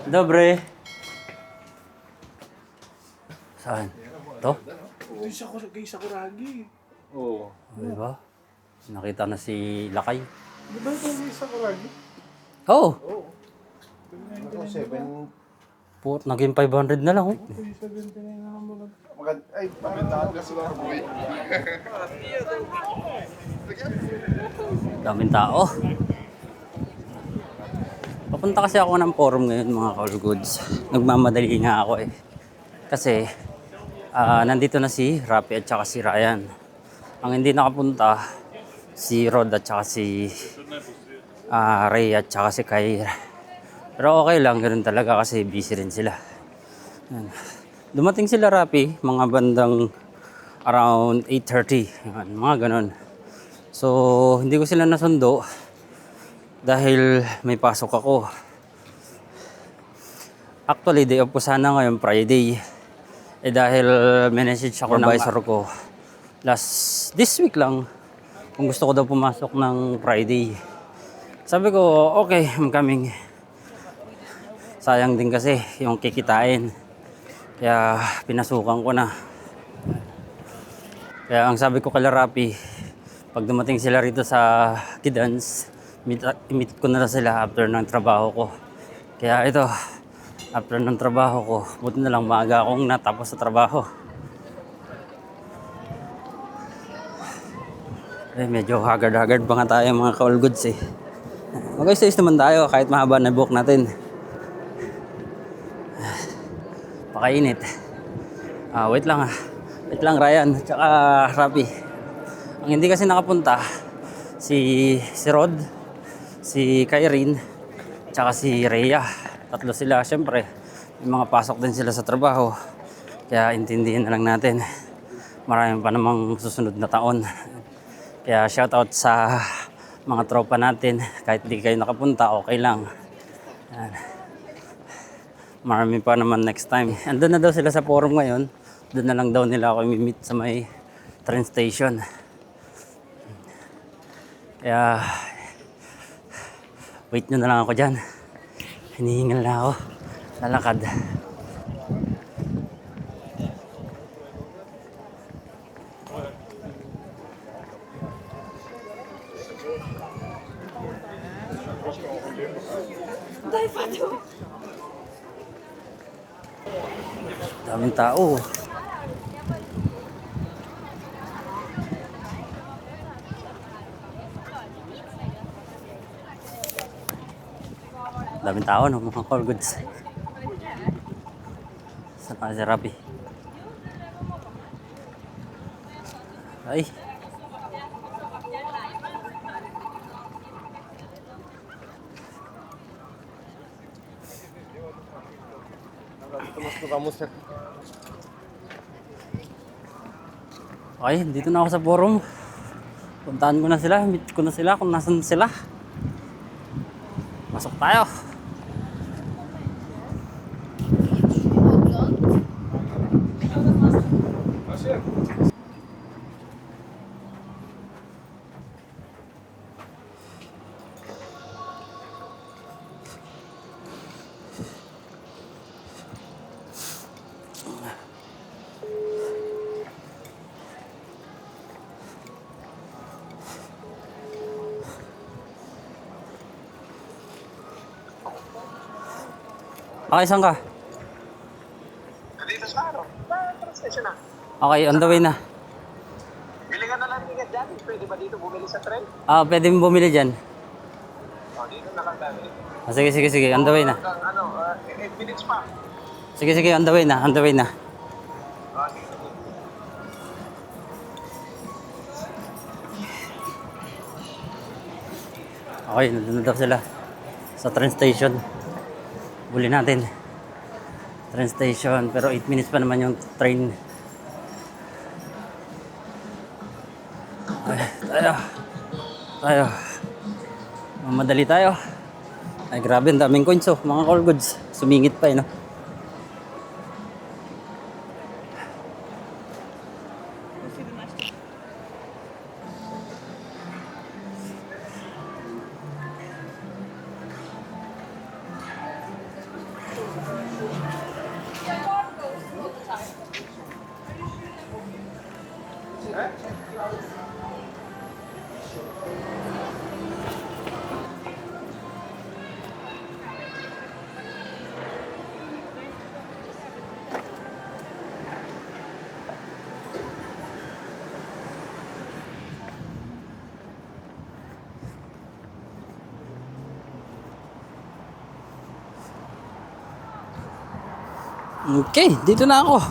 Dobre. Saan? To? Kay Sakuragi. Oo. Di ba? Nakita na si Lakay. Di ba ito kay Sakuragi? Oo. Oo. Ako, 7. Naging 500 na lang. Oh. Kay 79 na lang muna. Ay, magandaan ka sila, boy. Daming tao. Papunta kasi ako ng forum ngayon mga Call Goods. Nagmamadali nga ako eh. Kasi nandito na si Rapi at saka si Ryan. Ang hindi nakapunta, si Rod at saka si Ray at saka si Kai. Pero okay lang, ganun talaga kasi busy rin sila. Yan. Dumating sila Rapi, mga bandang around 8:30. Yan, mga ganun. So, hindi ko sila nasundo dahil may pasok ako. Actually, day off ko sana ngayon, Friday. Dahil message ako ng advisor ko this week lang kung gusto ko daw pumasok ng Friday. Sabi ko, okay, I'm coming. Sayang din kasi yung kikitain. Kaya pinasukan ko na. Kaya ang sabi ko kay Rapi, pag dumating sila rito sa Kidans, meet ko na sila after ng trabaho ko. Kaya ito, after ng trabaho ko, buti na lang maaga akong natapos sa trabaho. Medyo haggard-haggard pa nga tayo mga ka-all goods eh. Mag-ayos naman tayo kahit mahaba na book natin. Pakainit. Wait lang Wait lang Ryan, tsaka Rapi. Ang hindi kasi nakapunta, si Rod, si Kyrene, tsaka si Rhea. Tatlo sila, syempre. May mga pasok din sila sa trabaho. Kaya intindihin na lang natin. Marami pa namang susunod na taon. Kaya shoutout sa mga tropa natin. Kahit di kayo nakapunta, okay lang. Yan. Marami pa naman next time. Andun na daw sila sa forum ngayon. Doon na lang daw nila ako i-meet sa may train station. Kaya wait nyo na lang ako dyan. Hinihingal na ako. Lalakad. Daming tao. Daming tao no, mga call goods. Saan pa si Rapi? Ay. Okay, dito na ako sa forum. Puntahan ko na sila, meet ko na sila kung nasan sila. Pasok tayo. Okay, saan ka? Dito sa train station na. Okay, on the way na. Bili ka na lang ticket dyan. Pwede ba dito bumili sa train? Pwede mo bumili dyan. Dito na lang dami. Sige, on the way na. Hanggang 8 minutes pa. Sige, on the way na, on the way na. Sige. Okay, nandun na daw sila sa train station. Buli natin. Train station, pero 8 minutes pa naman yung train. Ay, tayo. Mamadali tayo. Ay, grabe, ang daming coins oh, mga call goods. Sumingit pa no? Okay, dito na ako.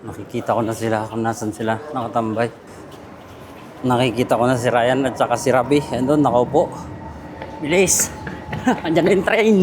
Nakikita ko na sila kung nasan sila nakatambay. Nakikita ko na si Ryan at saka si Rabi. Andun, nakaupo. Bilis! Andyan na yung train.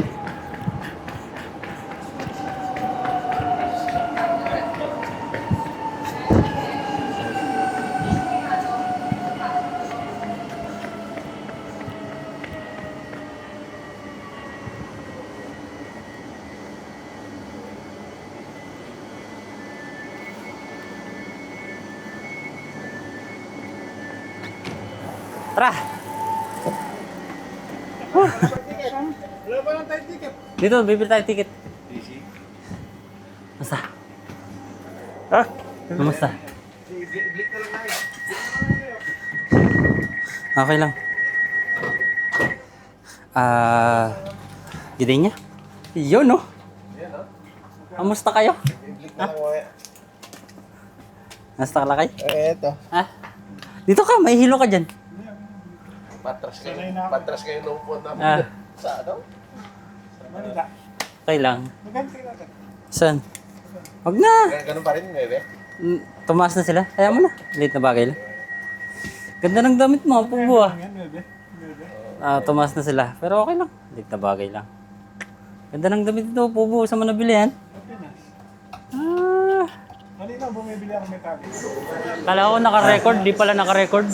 Tara! Wala ba lang tayo ticket? Dito, bibili tayo ticket. Basta. Ha? Kamusta? Okay lang. Gide niya? Yun, no? Kamusta kayo? Nasta ka lakay? Eto. Ha? Dito ka, may hilo ka dyan. Patras kayo lupon na. Ah, Sa ano? Manila. okay lang. Maganda natin. Saan? Wag na. Ganun pa rin, bebe. Tumaas na sila. Kaya mo na. Late na bagay lang. Ganda ng damit mo, pubo ah. Yan, bebe. Tumaas na sila. Pero okay lang. Late na bagay lang. Ganda ng damit ito, pubo. Saan mo nabili yan? Ah. Manila, bumibili ako metallic. Kala ko naka-record. Di pala naka-record.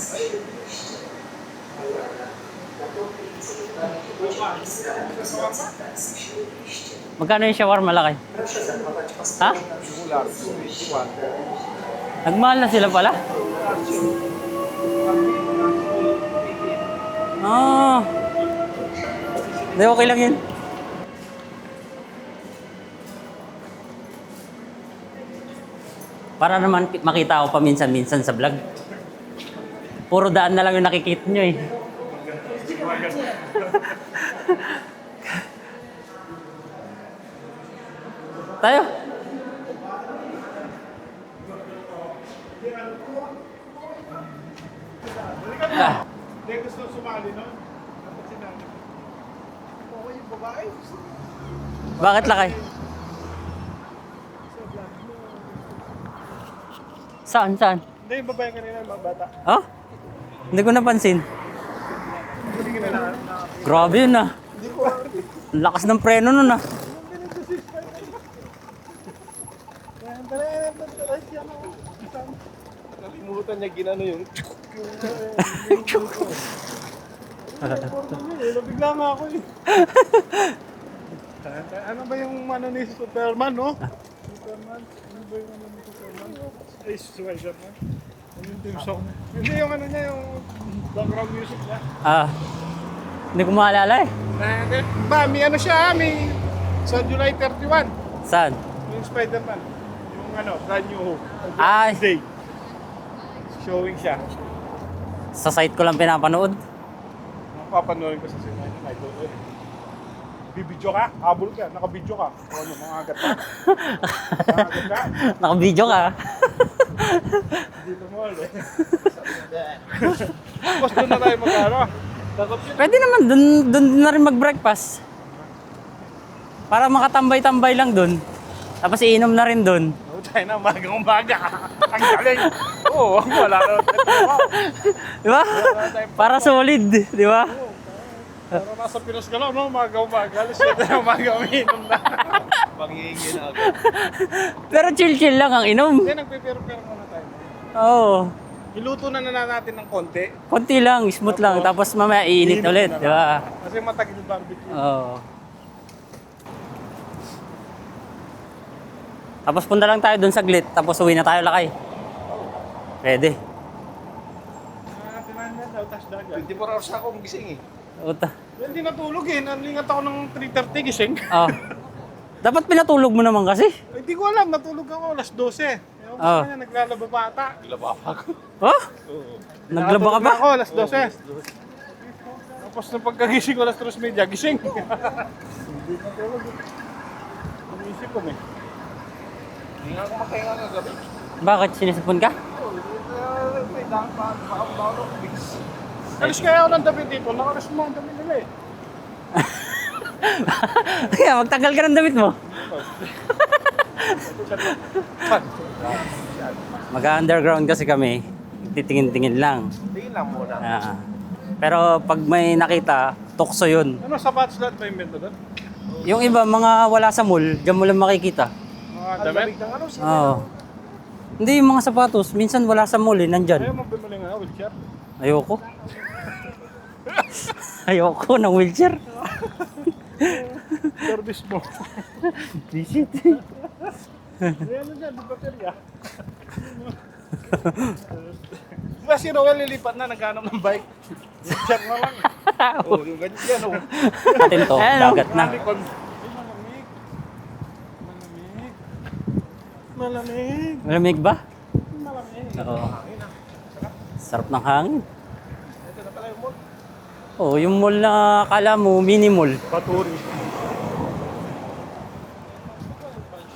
Magkano yung shawarma malaki? Ha? Nagmahal na sila pala? Ah. Hindi, okay lang yun. Para naman makita ako paminsan-minsan sa vlog. Puro daan na lang yung nakikita nyo eh. Tayo. Hindi gusto sumali, no? Dapat sinabi. Okay yung babae. Bakit lakay? Saan? Saan? Hindi, yung babae kanina, mga bata. Oh? Hindi ko napansin. Hindi ka na Grabe yun ah. Hindi ko Ang lakas ng preno nun ah. Nakalimutan niya ginano yung... Bigla nga ako eh. Ano ba yung ano ni Superman, no? Superman? Ano ba yung ano ni Superman? Ay, Spider-Man. Ano yung team song? Hindi yung ano niya, yung background music niya. Hindi ko maalala eh. Ba, may ano siya, may sa July 31. Saan? Yung Spider-Man. Yung ano, Brand New Hope. Ay. Day. Showing siya. Sa site ko lang pinapanood. Papanoorin ko sa cinema. Bibidyo ka? Habol ka? Nakabidyo ka? O ano, mga agat ka? Mga agat ka? Naka-video ka. Dito mo ulit. Tapos doon na tayo mag-ano. Pwede naman, dun na rin mag-breakfast. Para makatambay-tambay lang dun. Tapos iinom na rin dun. Oo, tayo na, umaga. Ang galing. Oo, wala na. Di ba? Para solid, di ba? Pero nasa Pinas ka lang, no? Umaga. Alis na tayo, umaga umiinom na. Pangingin na agad. Pero chill-chill lang ang inom. Hindi, nagpipero-pero muna tayo. Oo. Iluto na natin ng konti. Konti lang, smooth lang. Tapos mamaya iinit ulit, di ba? Kasi matagal yung barbecue. Oo. Tapos punta lang tayo dun saglit. Tapos uwi na tayo lakay. Pwede. Tinahan daw, tas dagat. 24 hours ako gising eh. Uta. Hindi natulog eh. Nalingat ako ng 3:30 gising. Oh. Dapat pinatulog mo naman kasi. Hindi ko alam, natulog ako alas 12. Ewan ko sa kanya, naglalaba pa ata. Naglaba pa ako. Oh? Naglaba ka Nakatulog ba? na ako alas 12. Tapos nung pagkagising ko alas 3:30, gising. Hindi na tulog. Iniisip ko eh. Hindi nga ako makahinga ng gabi. Bakit? Sinisipon ka? May dahang pa ako mix. Alis kaya ako ng damit dito, nakaras mo ang damit nila eh. Kaya magtanggal ka ng damit mo. Mag-underground kasi kami. Titingin-tingin lang. Tingin lang muna. Ah. Pero pag may nakita, tukso yun. Ano, sapatos lahat ba invento doon? Yung iba, mga wala sa mall, dyan mo lang makikita. Mga damit? Ng ano, Oo. Hindi, yung mga sapatos, minsan wala sa mall eh, Ayaw nandyan. mo bumili nga, wheelchair. Ayoko. Ayoko ng wheelchair. Service mo. Visit. May ano dyan, di baterya. Diba si Roel lilipat na, naghanap ng bike. Wheelchair na lang. Oh, yung ganyan yan, oh. Atin to, dagat na. Malikon. Ay, malamig. Malamig. Malamig. Malamig ba? Malamig. Oo. Sarap ng hangin. Ito na pala yung mall. Oo, yung mall na akala mo, mini mall. Paturi.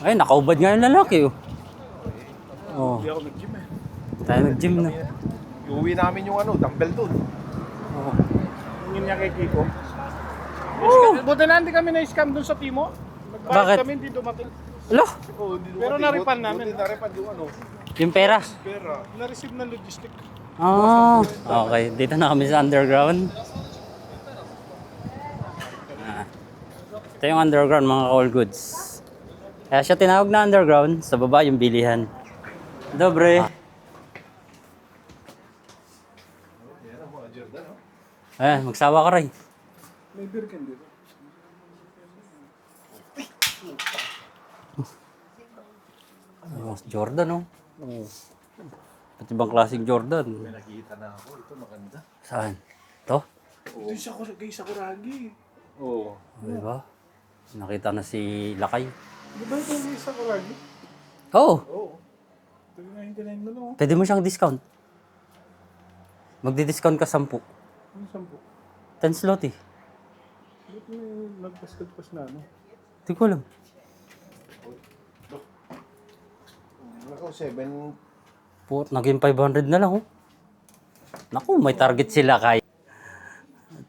Ay, nakaubad nga yung lalaki oh. Oo, Hindi ako nag-gym eh. tayo nag-gym na. Iuwi namin yung ano, dumbbell doon. Oo. Tingin niya kay Kiko. Buti na hindi kami na-scam doon sa Timo. Bakit? Nagbayad kami, hindi dumating. Alo, Oh, hindi Pero dumating. naripan namin. Buti naripan yung ano. yung pera. Pera. Na-receive ng logistic. Ah, okay. Dito na kami sa underground. Ah. Ito yung underground, mga all goods. Kaya siya tinawag na underground, sa baba yung bilihan. Dobre. Eh, magsawa ka rin. May beer can dito. Oh, Jordan, oh. Oh. At ibang klaseng Jordan. Nakita na ako, ito maganda. Saan? Ito? Ito yung kay Sakuragi. Oo. Di ba? Nakita na si Lakay. Di ba ito yung kay Sakuragi? Oo. Oo. 399 na lang. Pwede mo siyang discount. Magdi-discount ka 10. Ano 10? 10 zloty. Ba't may nagpaskalpas na ano? Hindi ko alam. Ako, 7. Naging 500 na lang, oh. Naku, may target sila kay.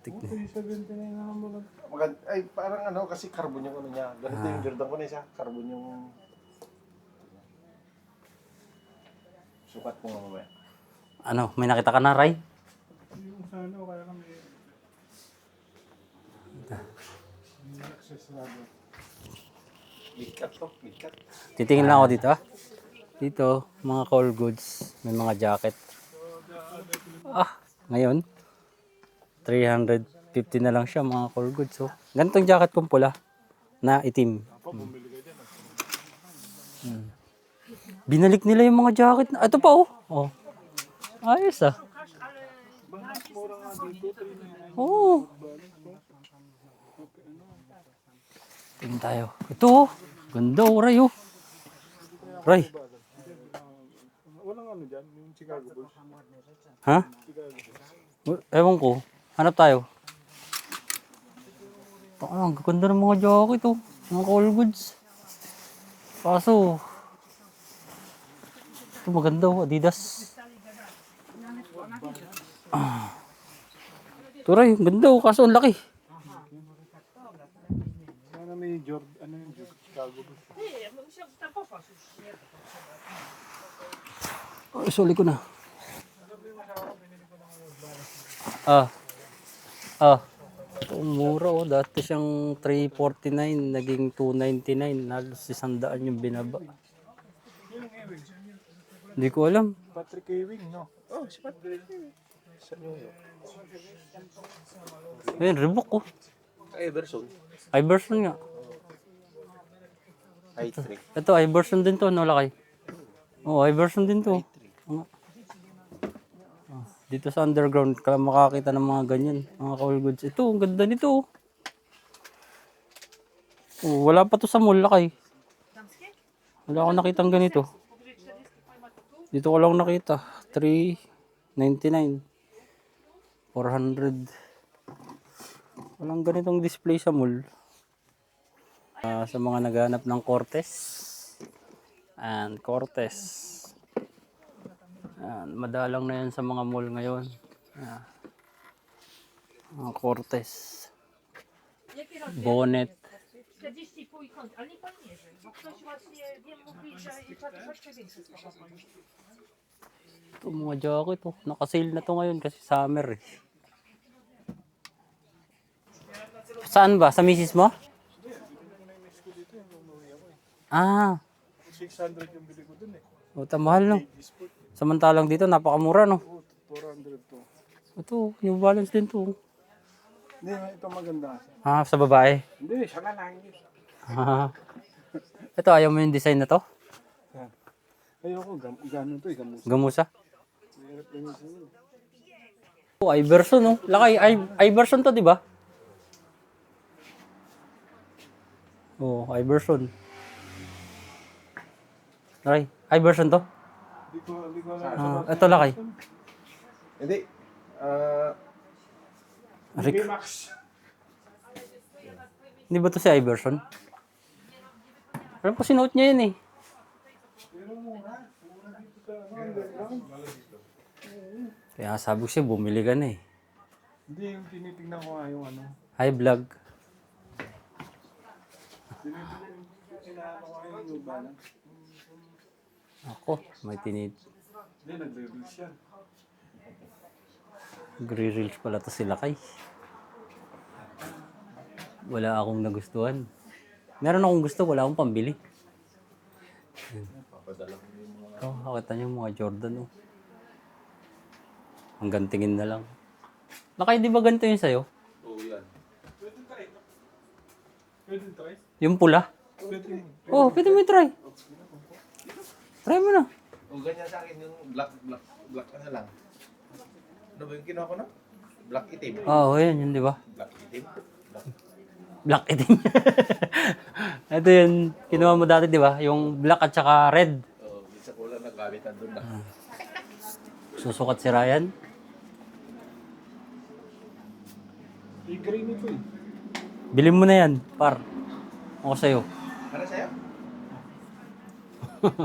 Okay, 79 na lang mo lang. Ay, parang ano, kasi carbon yung ano niya. Ganito yung Jordan ko na isa. Carbon yung... Sukat mo nga mamaya. Ano, may nakita ka na, Ray? Yung sa ano, kaya kami... May access na doon. Midcat to, midcat. Titingin lang ako dito, ah. Dito, mga call goods. May mga jacket. Ah, ngayon, 350 na lang siya, mga call goods. So, ganitong jacket kong pula na itim. Binalik nila yung mga jacket. Ito pa, oh. Oh. Ayos, ah. Oo. Tingin tayo. Ito, oh. Ganda, oh, Ray, oh. Ray. Walang ano dyan, yung Chicago Bulls. Ha? Ewan ko. Hanap tayo. Ang ganda ng mga jacket, oh. Mga call goods. Kaso, ito maganda, oh. Adidas. Ito rin, ganda, oh. Kaso ang laki. Sana may Jordan, ano yung Chicago Bulls. Ay, suli ko na. Ah. Ito, mura, oh. Dati siyang 349, naging 299. Halos 100 yung binaba. Hindi ko alam. Patrick Ewing, no? Oh, si Patrick Ewing. Sa New York. Ayun, Reebok, oh. Everson. Iverson nga. I3. Ito, Iverson din to, no, Lakay? Oo, Iverson din to. Oo. Ah, dito sa underground, ka makakita ng mga ganyan, mga call goods. Ito, ang ganda nito. Oh, wala pa to sa mall, Lakay. Wala akong nakitang ganito. Dito ko lang nakita. 399. 400. Walang ganitong display sa mall. Sa mga naghahanap ng Cortez. And Cortez. Madalang na yan sa mga mall ngayon. Mga Cortez. Bonnet. 40,5 kąt, ale niech pan mierzy, bo ktoś właśnie wiem mówi, że troszkę większe spasowanie. Ito mga jacket oh. Naka-sale na to ngayon kasi summer eh. Saan ba? Sa misis mo? Ah, 600 yung bili ko dun eh. puta mahal no. Samantalang dito napakamura no. 400 to. Ito, New Balance din to. Hindi, ito maganda kasi. Sa babae. Hindi, siya na lang. Ito, ayaw mo yung design na to? Ayoko, gano'n to eh, gamusa. Gamusa? Oh, Iverson no. Laki, Iverson to, di ba? Oh, Iverson. Laki, Iverson to? Hindi ko alam. Ito laki. Hindi. Rick. Max. Hindi ba to si Iverson? Alam ko sinuot niya yun eh. Kaya sabi ko siya, bumili ka na eh. Hindi, yung tinitingnan ko nga yung ano. Hi vlog. Inaano ko nga yung New Balance. Ako, may tinid. Hindi, nagre-release yan. Gre-reels pala to sila kay. Wala akong nagustuhan. Meron akong gusto, wala akong pambili. Oh, nakita niyo mga Jordan oh. Hanggang tingin na lang. Lakay, di ba ganito yun sa'yo? Oo, yan. Pwede try? Yung pula? Pwede. Oh, pwede mo i-try. Try mo na. O ganyan sa akin yung black na lang. Ano ba yung kinuha ko na? Black itim. Oo, yan yun, di ba? Black itim. Black itim. Ito yun, kinuha mo dati, di ba? Yung black at saka red. Oo, minsan ko lang nagkamitan doon na. Susukat si Ryan. I-green ito eh. Bilhin mo na yan, par. Ako sa'yo. Para sa'yo?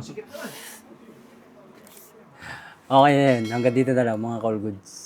Sikip naman. Okay na yan. Hanggang dito na lang, mga call goods.